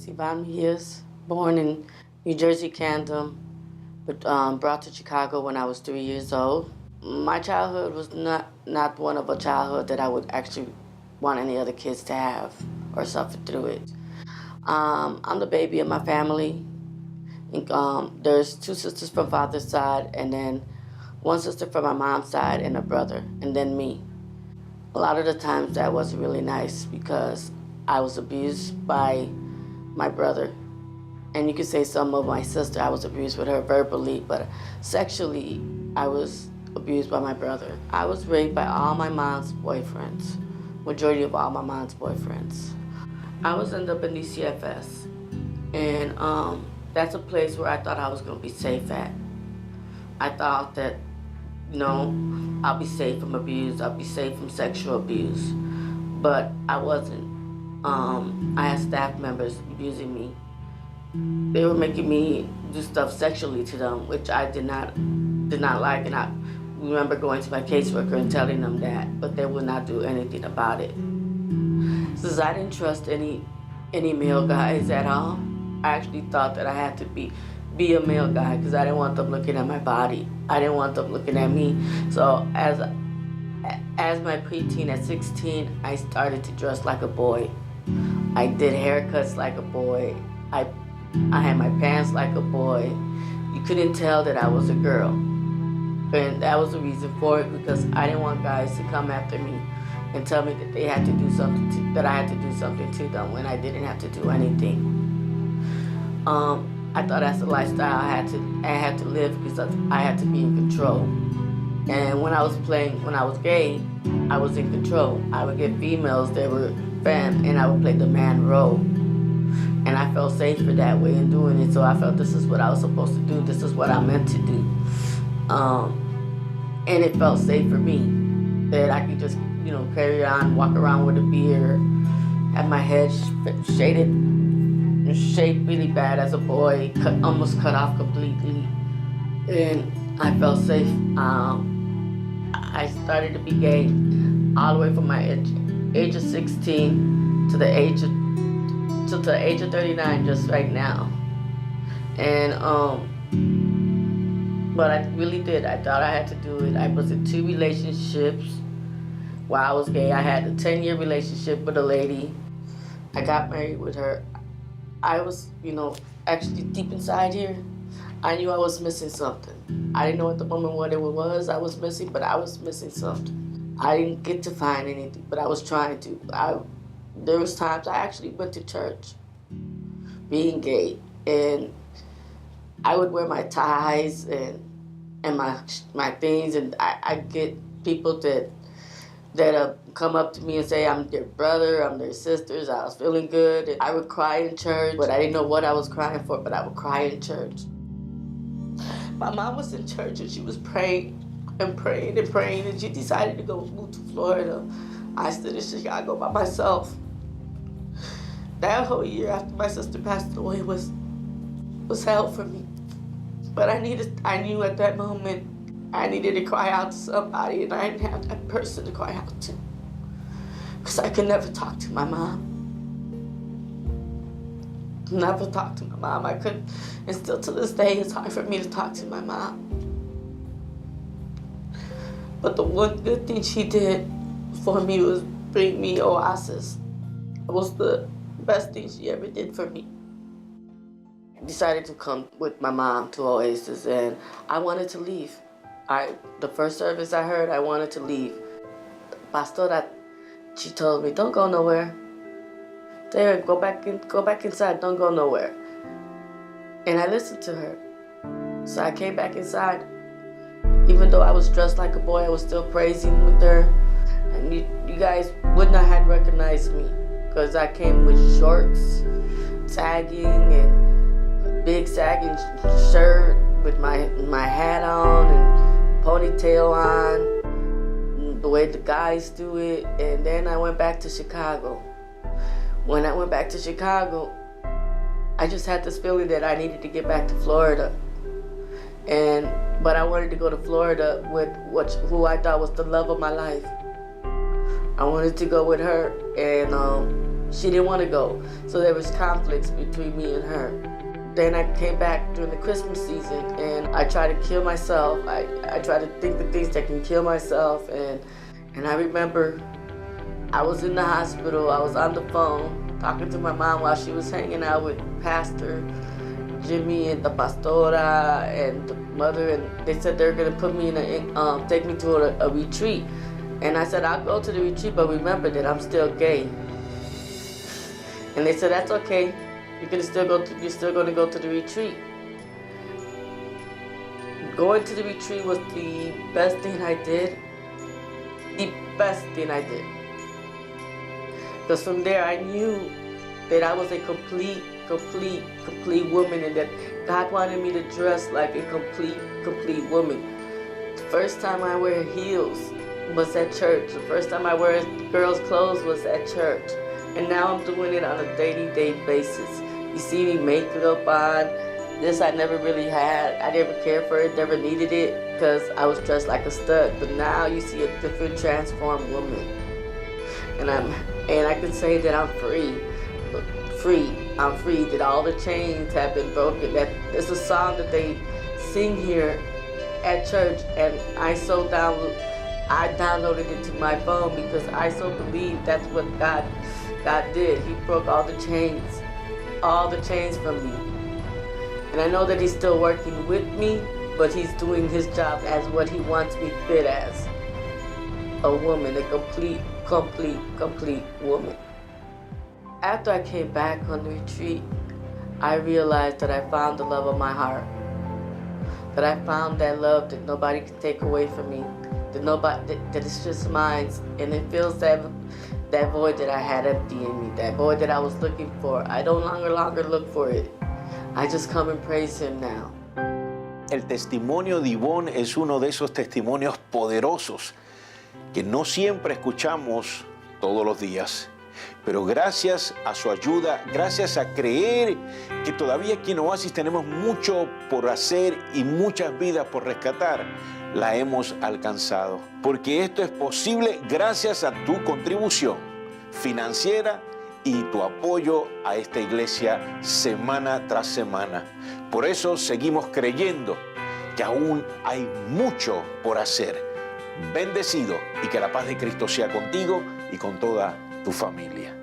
is Yvonne Mejias, born in New Jersey, Camden, but brought to Chicago when I was 3 years old. My childhood was not one of a childhood that I would actually want any other kids to have or suffer through it. I'm the baby of my family. And, there's two sisters from father's side, and then one sister from my mom's side, and a brother, and then me. A lot of the times that wasn't really nice because I was abused by my brother. And you could say some of my sister, I was abused with her verbally, but sexually, I was abused by my brother. I was raped by all my mom's boyfriends, majority of all my mom's boyfriends. I was ended up in the CFS, and that's a place where I thought I was gonna be safe at. I thought that, I'll be safe from abuse, I'll be safe from sexual abuse, but I wasn't. I had staff members abusing me. They were making me do stuff sexually to them, which I did not like, and I remember going to my caseworker and telling them that, but they would not do anything about it. Since I didn't trust any male guys at all, I actually thought that I had to be a male guy because I didn't want them looking at my body. I didn't want them looking at me. So as my preteen at 16, I started to dress like a boy. I did haircuts like a boy. I had my pants like a boy. You couldn't tell that I was a girl. And that was the reason for it, because I didn't want guys to come after me and tell me that they had to do something that I had to do something to them when I didn't have to do anything. I thought that's the lifestyle I had to live because I had to be in control. And when I was gay, I was in control. I would get females that were femme, and I would play the man role. And I felt safer that way in doing it, so I felt this is what I was supposed to do, this is what I meant to do. And it felt safe for me that I could just, carry on, walk around with a beard, have my head shaped really bad as a boy, almost cut off completely, and I felt safe. I started to be gay all the way from my age of 16 to the age of 39, just right now. And but I really did. I thought I had to do it. I was in 2 relationships while I was gay. I had a 10-year relationship with a lady. I got married with her. I was, actually deep inside here, I knew I was missing something. I didn't know at the moment what it was I was missing, but I was missing something. I didn't get to find anything, but I was trying to. There was times I actually went to church, being gay, and I would wear my ties and my things, and I get people that come up to me and say, I'm their brother, I'm their sisters, I was feeling good. And I would cry in church, but I didn't know what I was crying for, but I would cry in church. My mom was in church and she was praying and praying and praying, and she decided to go move to Florida. I stayed in Chicago by myself. That whole year after my sister passed away was hell for me. But I knew at that moment I needed to cry out to somebody, and I didn't have that person to cry out to. Because I could never talk to my mom. Never talk to my mom. I couldn't, and still to this day, it's hard for me to talk to my mom. But the one good thing she did for me was bring me Oasis. It was the best thing she ever did for me. I decided to come with my mom to Oasis, and I wanted to leave. The first service I heard, I wanted to leave. The pastora, she told me, don't go nowhere. There, go back inside, don't go nowhere. And I listened to her. So I came back inside. Even though I was dressed like a boy, I was still praising with her. And you guys would not have recognized me, because I came with shorts, sagging, and a big sagging shirt with my hat on and ponytail on, the way the guys do it. And then I went back to Chicago. When I went back to Chicago, I just had this feeling that I needed to get back to Florida. But I wanted to go to Florida with who I thought was the love of my life. I wanted to go with her, and She didn't want to go, so there was conflicts between me and her. Then I came back during the Christmas season, and I tried to kill myself. I tried to think the things that can kill myself, and I remember I was in the hospital. I was on the phone talking to my mom while she was hanging out with Pastor Jimmy and the pastora and the mother, and they said they're gonna put me in take me to a retreat. And I said, I'll go to the retreat, but remember that I'm still gay. And they said, that's okay. You're still gonna go to the retreat. Going to the retreat was the best thing I did. The best thing I did. Because from there I knew that I was a complete woman, and that God wanted me to dress like a complete woman. The first time I wear heels was at church. The first time I wear girls' clothes was at church. And now I'm doing it on a day-to-day basis. You see me makeup on. This I never really had. I never cared for it, never needed it, because I was dressed like a stud. But now you see a different, transformed woman. And I can say that I'm free. I'm free, that all the chains have been broken. That it's a song that they sing here at church, and I downloaded it to my phone because I so believe that's what God did. He broke all the chains from me. And I know that he's still working with me, but he's doing his job as what he wants me fit as. A woman, a complete woman. After I came back on the retreat, I realized that I found the love of my heart. That I found that love that nobody can take away from me. That it's just mine. And it fills that void that I had empty in me. That void that I was looking for. I don't longer look for it. I just come and praise him now. El testimonio de Yvonne es uno de esos testimonios poderosos que no siempre escuchamos todos los días. Pero gracias a su ayuda, gracias a creer que todavía aquí en Oasis tenemos mucho por hacer y muchas vidas por rescatar, la hemos alcanzado. Porque esto es posible gracias a tu contribución financiera y tu apoyo a esta iglesia semana tras semana. Por eso seguimos creyendo que aún hay mucho por hacer. Bendecido, y que la paz de Cristo sea contigo y con toda tu familia.